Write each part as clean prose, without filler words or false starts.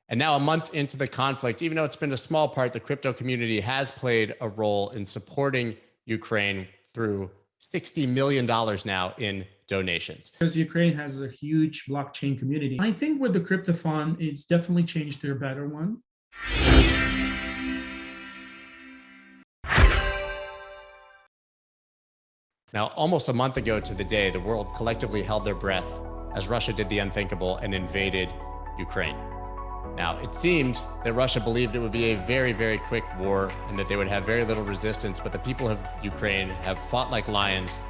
And now, a month into the conflict, even though it's been a small part, the crypto community has played a role in supporting Ukraine through $60 million now in donations. Because Ukraine has a huge blockchain community. I think with the crypto fund, it's definitely changed to a better one. Now, almost a month ago to the day, the world collectively held their breath as Russia did the unthinkable and invaded Ukraine. Now, it seemed that Russia believed it would be a very, very quick war and that they would have very little resistance, but the people of Ukraine have fought like lions,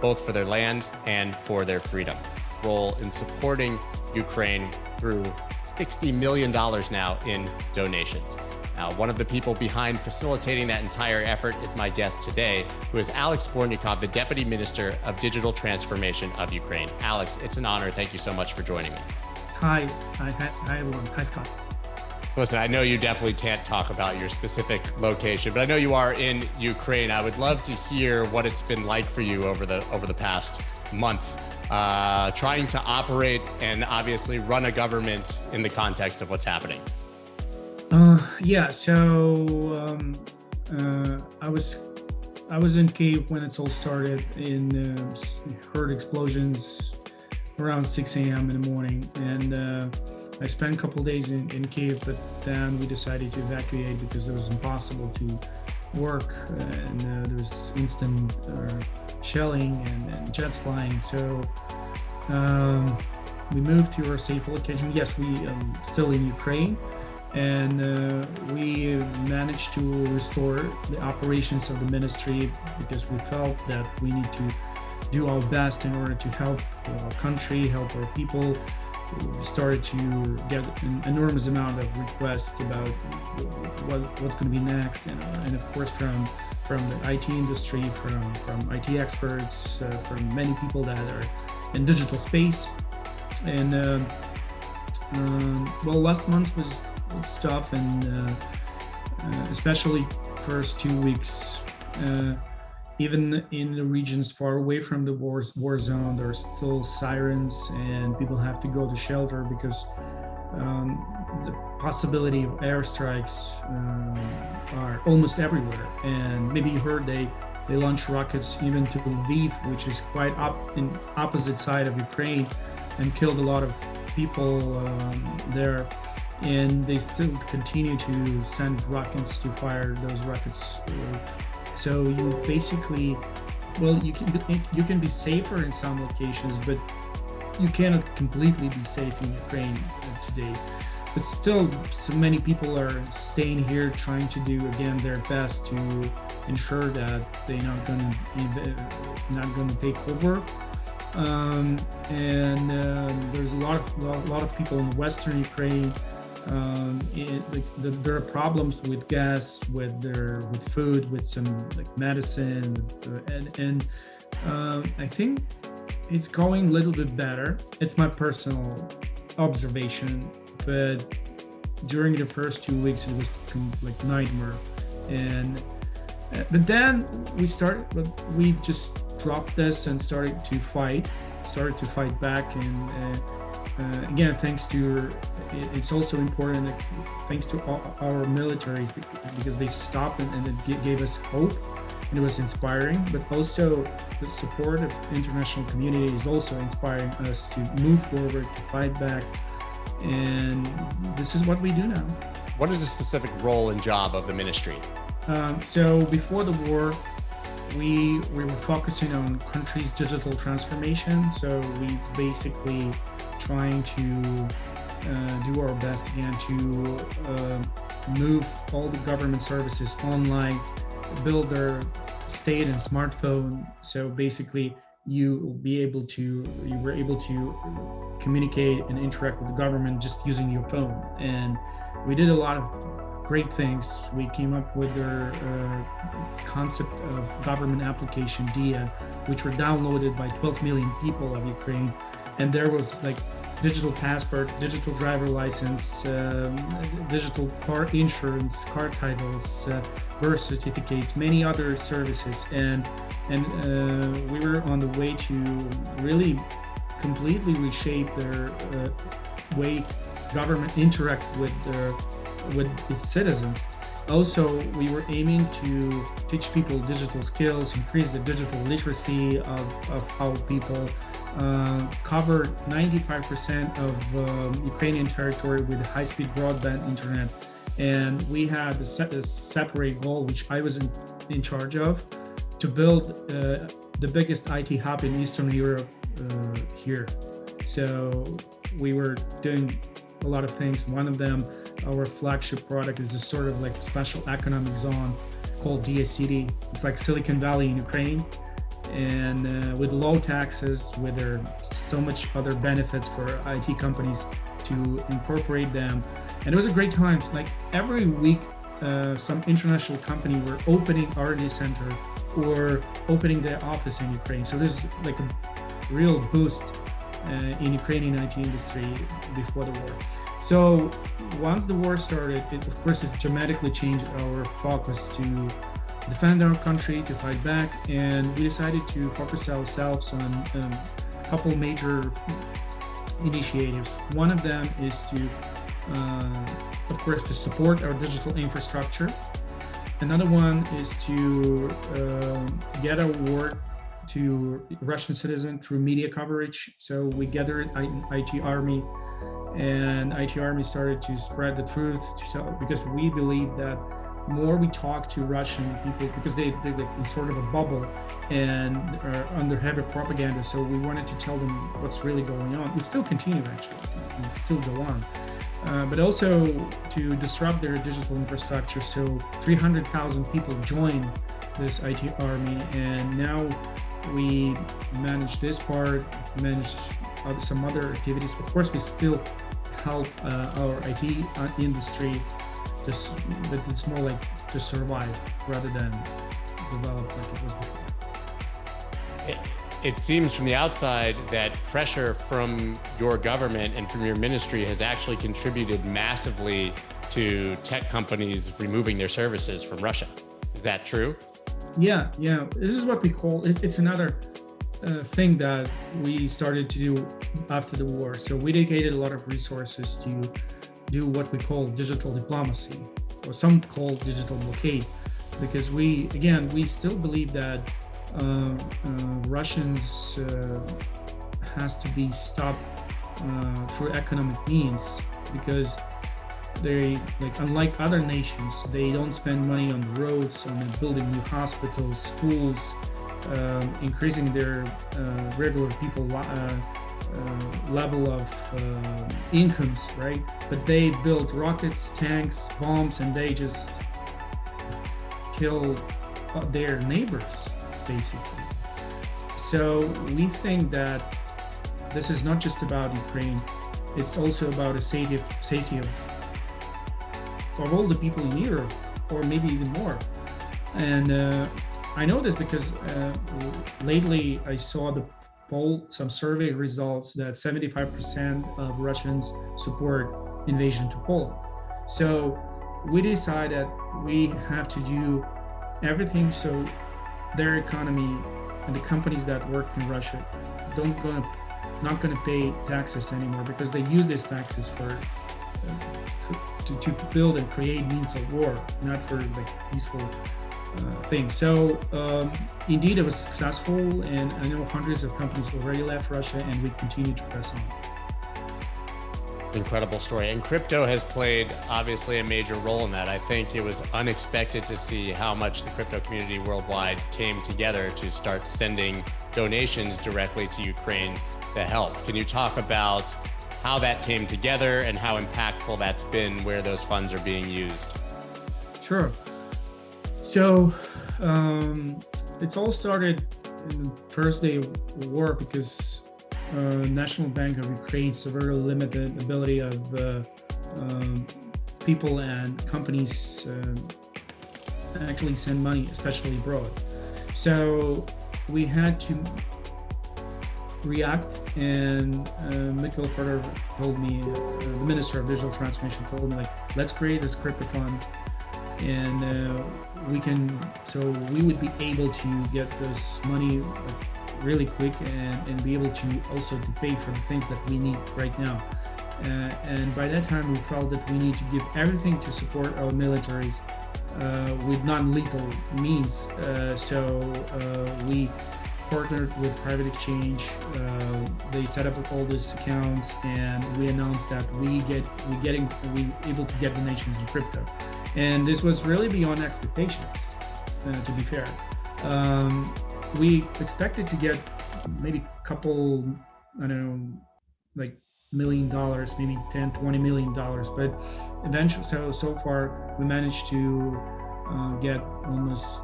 both for their land and for their freedom. Role in supporting Ukraine through $60 million now in donations. Now, one of the people behind facilitating that entire effort is my guest today, who is Alex Bornyakov, the Deputy Minister of Digital Transformation of Ukraine. Alex, it's an honor. Thank you so much for joining me. Hi, everyone. Hi, Scott. So listen, I know you definitely can't talk about your specific location, but I know you are in Ukraine. I would love to hear what it's been like for you over the past month, trying to operate and obviously run a government in the context of what's happening. I was in Kyiv when it all started. Heard explosions around 6 a.m. in the morning, and I spent a couple of days in Kyiv, but then we decided to evacuate because it was impossible to work, and there was instant shelling and jets flying. So we moved to our safe location. Yes, we still in Ukraine. And we managed to restore the operations of the ministry because we felt that we need to do our best in order to help our country, help our people. We started to get an enormous amount of requests about what's going to be next, and of course from the IT industry, from IT experts, from many people that are in digital space. And last month was stuff, and especially first 2 weeks, even in the regions far away from the war zone, there are still sirens and people have to go to shelter because the possibility of airstrikes are almost everywhere. And maybe you heard they launch rockets even to Lviv, which is quite up in opposite side of Ukraine, and killed a lot of people there. And they still continue to send rockets to fire those rockets. So you basically, you can be safer in some locations, but you cannot completely be safe in Ukraine today. But still, so many people are staying here, trying to do again their best to ensure that they're not going to take over. There's a lot of people in Western Ukraine. There are problems with gas, with food, with some medicine, and I think it's going a little bit better. It's my personal observation, but during the first 2 weeks it was like nightmare. But then we just dropped this and started to fight back, and again, it's also important that thanks to our militaries, because they stopped and it gave us hope, and it was inspiring. But also the support of the international community is also inspiring us to move forward, to fight back, and this is what we do now. What is the specific role and job of the ministry? So before the war, we were focusing on country's digital transformation. So we basically trying to do our best again to move all the government services online, build their state and smartphone. So basically you were able to communicate and interact with the government just using your phone. And we did a lot of great things. We came up with their concept of government application DIA, which were downloaded by 12 million people of Ukraine. And there was like digital passport, digital driver license, digital car insurance, car titles, birth certificates, many other services. And we were on the way to really completely reshape their way government interact with its citizens. Also, we were aiming to teach people digital skills, increase the digital literacy of how people cover 95% of Ukrainian territory with high-speed broadband internet. And we had a separate goal, which I was in charge of, to build the biggest IT hub in Eastern Europe here. So we were doing a lot of things. One of them, our flagship product, is a sort of like special economic zone called Dia City. It's like Silicon Valley in Ukraine, and with low taxes, with there so much other benefits for IT companies to incorporate them. And it was a great time. So like every week, some international company were opening R&D center or opening their office in Ukraine. So there's like a real boost in Ukrainian IT industry before the war. So once the war started, of course, it's dramatically changed our focus to defend our country, to fight back, and we decided to focus ourselves on a couple major initiatives. One of them is to, of course, to support our digital infrastructure. Another one is to get our word to Russian citizens through media coverage. So we gathered an IT army, and IT army started to spread the truth because we believe that more we talk to Russian people, because they're like in sort of a bubble and are under heavy propaganda. So we wanted to tell them what's really going on. We still continue, actually, we still go on. But also to disrupt their digital infrastructure. So 300,000 people joined this IT army, and now we manage this part, manage some other activities. Of course, we still help our IT industry, but it's more like to survive rather than develop like it was before. It seems from the outside that pressure from your government and from your ministry has actually contributed massively to tech companies removing their services from Russia. Is that true? Yeah. This is what we call, it's another thing that we started to do after the war. So we dedicated a lot of resources to do what we call digital diplomacy, or some call digital blockade, because we still believe that Russians has to be stopped through economic means, because they, like, unlike other nations, they don't spend money on roads, on building new hospitals, schools, increasing their regular people level of incomes, right? But they build rockets, tanks, bombs, and they just kill their neighbors, basically. So we think that this is not just about Ukraine, it's also about the safety of all the people in Europe, or maybe even more. And I know this because lately I saw some survey results that 75% of Russians support invasion to Poland. So we decided we have to do everything so their economy and the companies that work in Russia not going to pay taxes anymore, because they use these taxes for to build and create means of war, not for like peaceful things. So indeed it was successful, and I know hundreds of companies already left Russia, and we continue to press on. It's an incredible story, and crypto has played obviously a major role in that. I think it was unexpected to see how much the crypto community worldwide came together to start sending donations directly to Ukraine to help. Can you talk about how that came together and how impactful that's been, where those funds are being used? Sure. So it's all started in the first day of war, because National Bank of Ukraine severely limited the ability of people and companies actually send money, especially abroad. So we had to react, and Melker told me, the Minister of Digital Transformation told me, like, let's create this crypto fund, and we would be able to get this money really quick, and be able to also to pay for the things that we need right now. And by that time, we felt that we need to give everything to support our militaries with non-lethal means. So we partnered with private exchange. They set up all these accounts, and we announced that we able to get donations in crypto. And this was really beyond expectations, to be fair. We expected to get maybe a couple, I don't know, like $1 million, maybe 10, $20 million, but eventually, so far we managed to get almost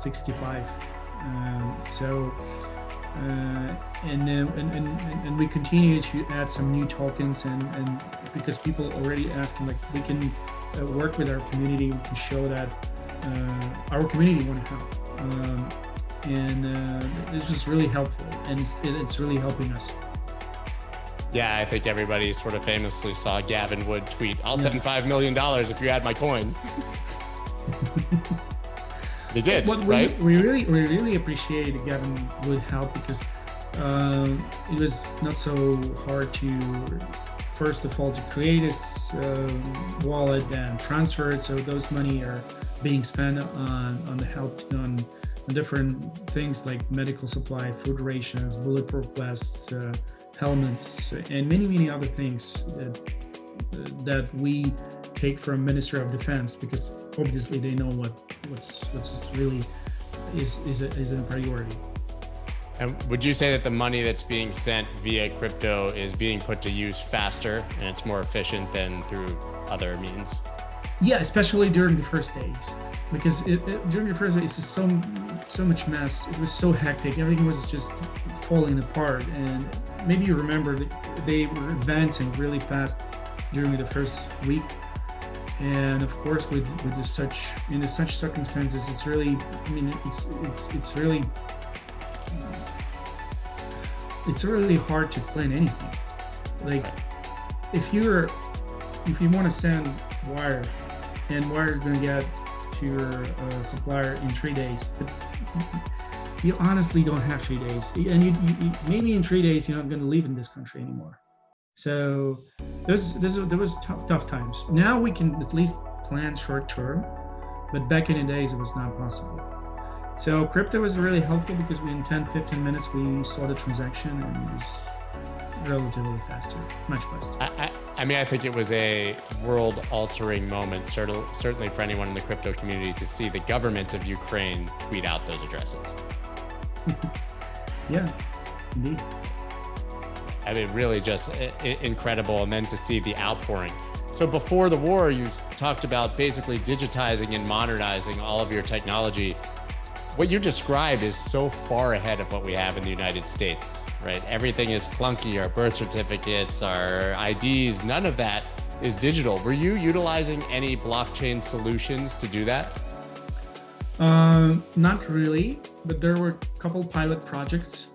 65. And we continue to add some new tokens, and because people already asking, like, we can work with our community, we can show that our community want to help, and this was really helpful, and it's really helping us. Yeah, I think everybody sort of famously saw Gavin Wood tweet, "I'll send $5 million if you add my coin." They did, right? We really appreciate Gavin Wood help, because it was not so hard to, first of all, to create this wallet and transfer it. So those money are being spent on the help on different things like medical supply, food rations, bulletproof vests, helmets, and many other things that we take from Ministry of Defense, because obviously they know what's really is a priority. And would you say that the money that's being sent via crypto is being put to use faster and it's more efficient than through other means? Yeah, especially during the first days, because during the first days, it's just so much mess. It was so hectic. Everything was just falling apart. And maybe you remember that they were advancing really fast during the first week. And of course, with such circumstances, it's really, I mean, it's really hard to plan anything. Like, if you want to send wire, and wire is going to get to your supplier in 3 days, but you honestly don't have 3 days, and you maybe in 3 days you're not going to live in this country anymore. So there was tough times. Now we can at least plan short term, but back in the days it was not possible. So crypto was really helpful, because in 10-15 minutes we saw the transaction, and it was relatively faster, much faster. I mean, I think it was a world-altering moment, certainly for anyone in the crypto community, to see the government of Ukraine tweet out those addresses. Yeah, indeed. I mean, really just incredible. And then to see the outpouring. So before the war, you talked about basically digitizing and modernizing all of your technology. What you described is so far ahead of what we have in the United States, right? Everything is clunky, our birth certificates, our IDs, none of that is digital. Were you utilizing any blockchain solutions to do that? Not really, but there were a couple pilot projects.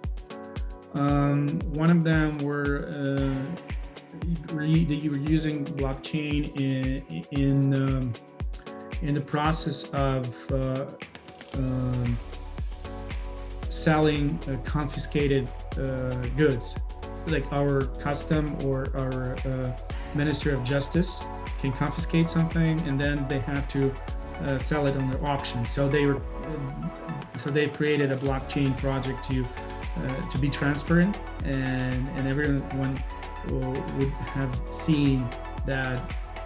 One of them were that you were using blockchain in the process of selling confiscated goods, like our custom or our Ministry of Justice can confiscate something, and then they have to sell it on the auction. So they created a blockchain project to be transparent, and everyone would have seen that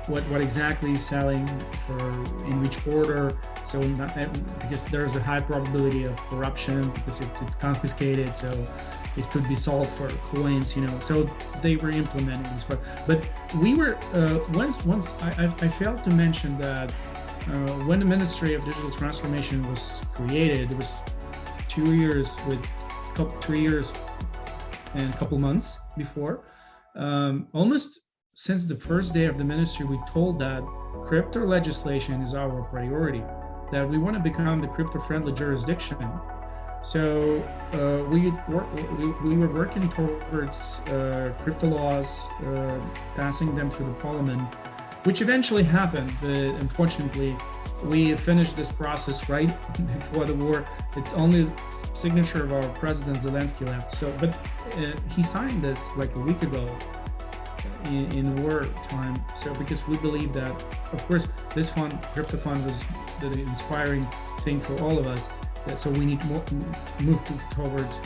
what exactly is selling for in which order. So because there's a high probability of corruption, because it's confiscated, so it could be sold for coins, So they were implementing this, but we were once I failed to mention that when the Ministry of Digital Transformation was created, it was 3 years and a couple months before. Almost since the first day of the ministry, we told that crypto legislation is our priority, that we want to become the crypto-friendly jurisdiction. So we were working towards crypto laws, passing them through the parliament, which eventually happened. But unfortunately, we finished this process right before the war. It's only signature of our president Zelensky left. So, but he signed this like a week ago in war time. So because we believe that, of course, this fund, crypto fund, was the inspiring thing for all of us. So we need to move towards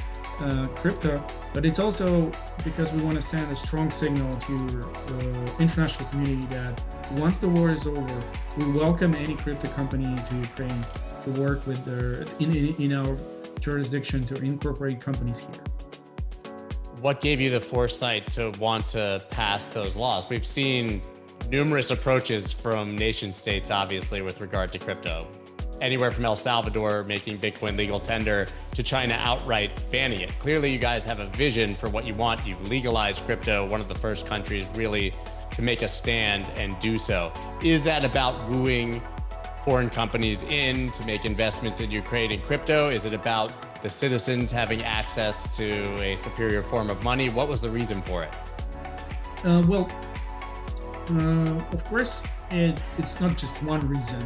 crypto, but it's also because we want to send a strong signal to the international community that once the war is over, we welcome any crypto company to Ukraine to work with their in our jurisdiction to incorporate companies here. What gave you the foresight to want to pass those laws? We've seen numerous approaches from nation states, obviously, with regard to crypto. Anywhere from El Salvador making Bitcoin legal tender to China outright banning it. Clearly, you guys have a vision for what you want. You've legalized crypto, one of the first countries really to make a stand and do so. Is that about wooing foreign companies in to make investments in Ukraine in crypto? Is it about the citizens having access to a superior form of money? What was the reason for it? Of course, it's not just one reason.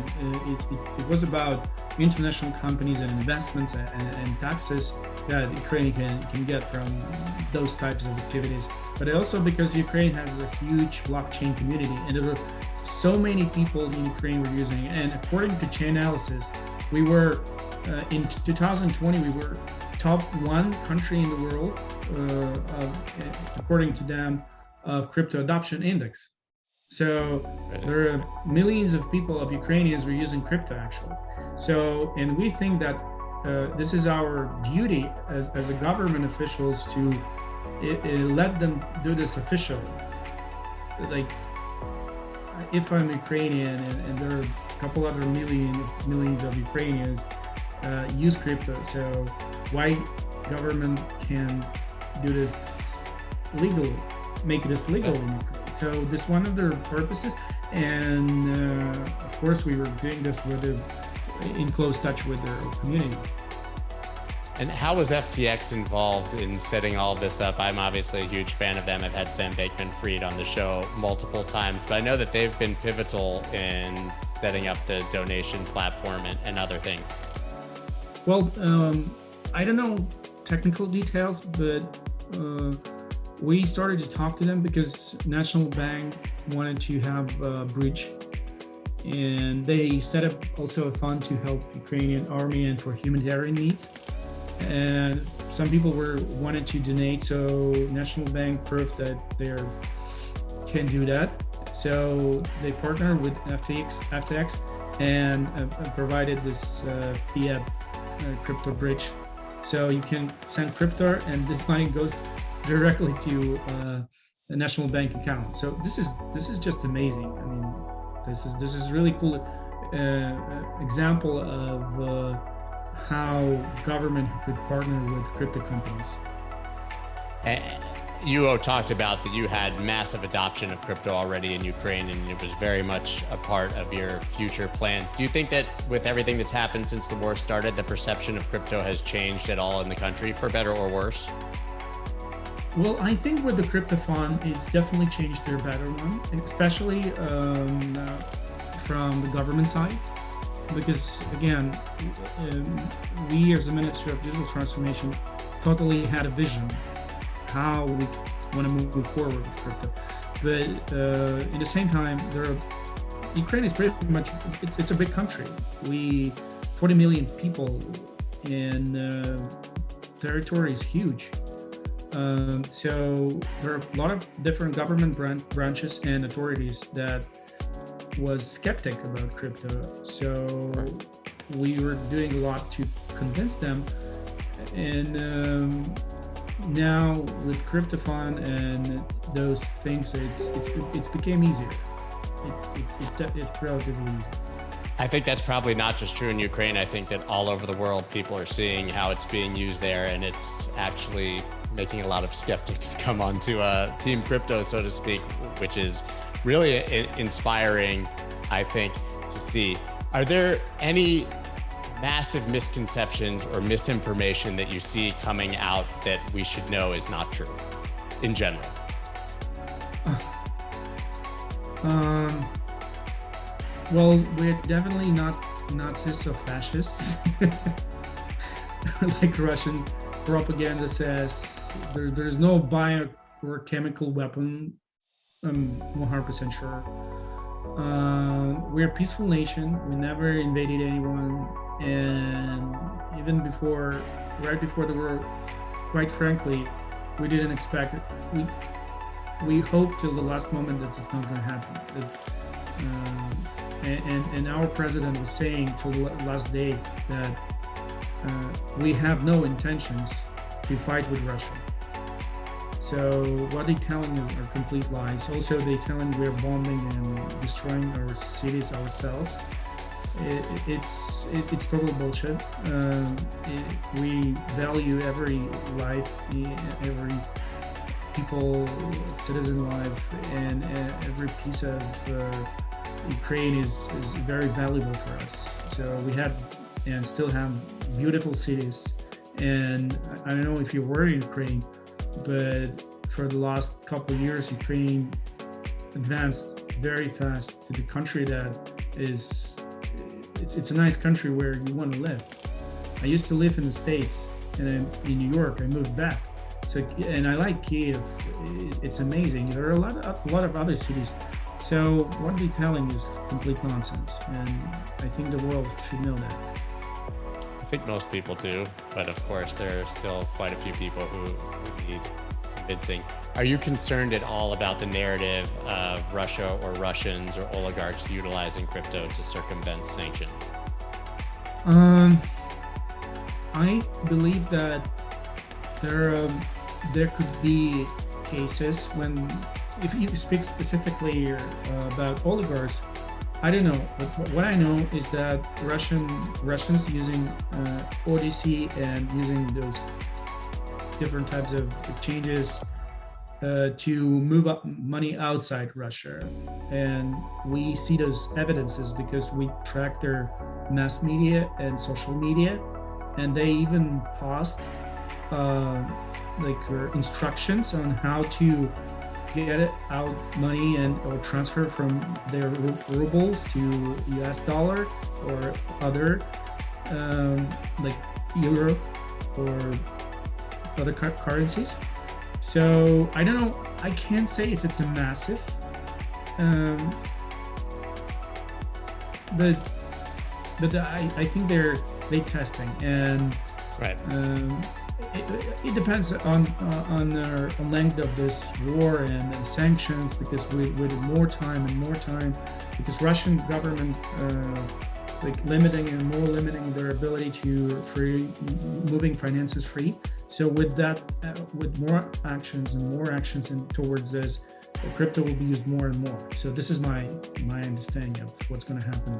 It was about international companies and investments and taxes that Ukraine can get from those types of activities. But also because Ukraine has a huge blockchain community, and there were so many people in Ukraine were using it. And according to Chainalysis, we were in 2020 we were top 1 country in the world, according to them, of crypto adoption index. So there are millions of people, of Ukrainians, who are using crypto actually. So, and we think that this is our duty as a government officials to let them do this officially. Like, if I'm Ukrainian and there are a couple other millions of Ukrainians use crypto, so why government can do this legal, make this legal in Ukraine? So this is one of their purposes, and of course we were doing this in close touch with their community. And how was FTX involved in setting all of this up? I'm obviously a huge fan of them. I've had Sam Bankman-Fried on the show multiple times, but I know that they've been pivotal in setting up the donation platform and other things. Well, I don't know technical details, but we started to talk to them because National Bank wanted to have a bridge, and they set up also a fund to help Ukrainian army and for humanitarian needs. And some people wanted to donate, so National Bank proved that they can do that. So they partnered with FTX and provided this fiat crypto bridge. So you can send crypto, and this money goes directly to the National Bank account. So this is just amazing. I mean, this is really cool example of how government could partner with crypto companies. You talked about that you had massive adoption of crypto already in Ukraine, and it was very much a part of your future plans. Do you think that with everything that's happened since the war started, the perception of crypto has changed at all in the country, for better or worse? Well, I think with the crypto fund, it's definitely changed to a better one, especially from the government side. Because again, we as the Ministry of Digital Transformation totally had a vision how we want to move forward with crypto. But at the same time, Ukraine is pretty much, it's a big country. 40 million people, and territory is huge. So there are a lot of different government branches and authorities that was skeptic about crypto. So we were doing a lot to convince them. And now with crypto fund and those things, it's became easier. It's relatively easy. I think that's probably not just true in Ukraine. I think that all over the world, people are seeing how it's being used there, and it's actually making a lot of skeptics come onto Team Crypto, so to speak, which is really inspiring, I think, to see. Are there any massive misconceptions or misinformation that you see coming out that we should know is not true in general? Well, we're definitely not Nazis or fascists. Like Russian propaganda says, there's no bio or chemical weapon I'm 100% sure. We're a peaceful nation. We never invaded anyone, and even right before the war, quite frankly, we didn't expect it. We hoped till the last moment that it's not going to happen. And our president was saying till the last day that we have no intentions to fight with Russia. So what they're telling us are complete lies. Also, they're telling we're bombing and destroying our cities ourselves. It's total bullshit. We value every life, every citizen life, and every piece of Ukraine is very valuable for us. So we have and still have beautiful cities. And I don't know if you were in Ukraine, but for the last couple of years, Ukraine advanced very fast to the country that is, it's a nice country where you want to live. I used to live in the States, and then in New York, I moved back. So, and I like Kiev. It's amazing. There are a lot of other cities. So what they're telling is complete nonsense, and I think the world should know that. I think most people do, but of course there are still quite a few people who need convincing. Are you concerned at all about the narrative of Russia or Russians or oligarchs utilizing crypto to circumvent sanctions? I believe that there could be cases when, if you speak specifically about oligarchs, I don't know, but what I know is that Russians using ODC and using those different types of exchanges to move up money outside Russia. And we see those evidences because we track their mass media and social media, and they even post instructions on how to get out money and or transfer from their rubles to US dollar or other like euro or other currencies. So I don't know, I can't say if it's a massive, but I think they're testing, and right. It depends on the length of this war and sanctions, because with more time, because Russian government limiting their ability to moving finances free. So with that, with more actions towards this, crypto will be used more and more. So this is my understanding of what's going to happen.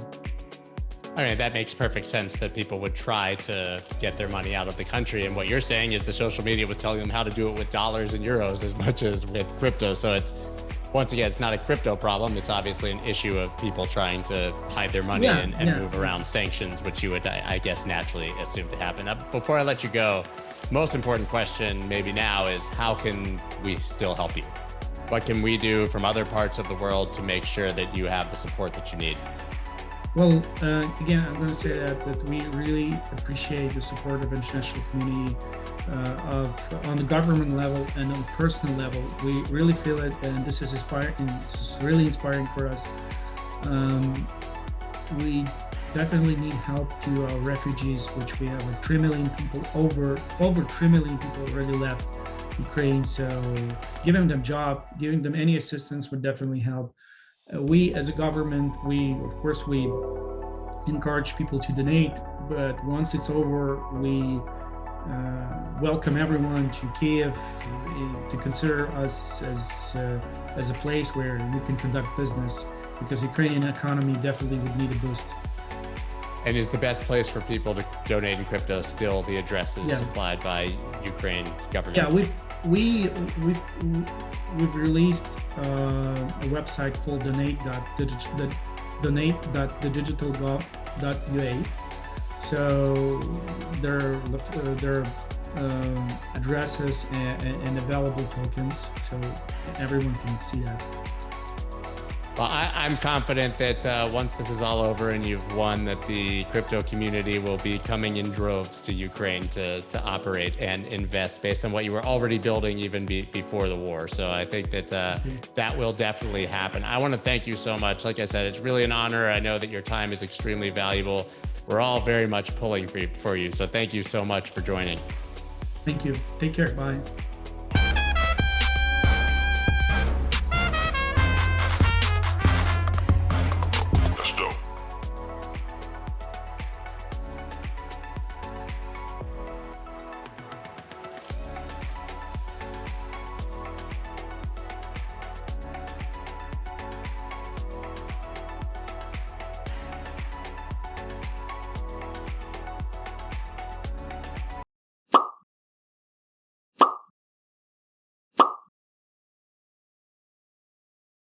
I mean, that makes perfect sense that people would try to get their money out of the country. And what you're saying is the social media was telling them how to do it with dollars and euros as much as with crypto. So it's, once again, it's not a crypto problem. It's obviously an issue of people trying to hide their money and move around sanctions, which you would, I guess, naturally assume to happen. Now, before I let you go, most important question maybe now is, how can we still help you? What can we do from other parts of the world to make sure that you have the support that you need? Well, again, I'm going to say that we really appreciate the support of the international community, on the government level and on the personal level. We really feel it, and this is inspiring. This is really inspiring for us. We definitely need help to our refugees, which we have like 3 million people, over 3 million people already left Ukraine. So giving them job, giving them any assistance would definitely help. We as a government, we encourage people to donate, but once it's over, we welcome everyone to Kiev to consider us as a place where you can conduct business, because the Ukrainian economy definitely would need a boost. And is the best place for people to donate in crypto still the addresses supplied by Ukraine government? Yeah, we've released a website called donate.thedigitalgov.ua. So there are addresses and available tokens, so everyone can see that. Well, I'm confident that once this is all over and you've won, that the crypto community will be coming in droves to Ukraine to operate and invest based on what you were already building even before the war. So I think that that will definitely happen. I want to thank you so much. Like I said, it's really an honor. I know that your time is extremely valuable. We're all very much pulling for you. So thank you so much for joining. Thank you. Take care. Bye.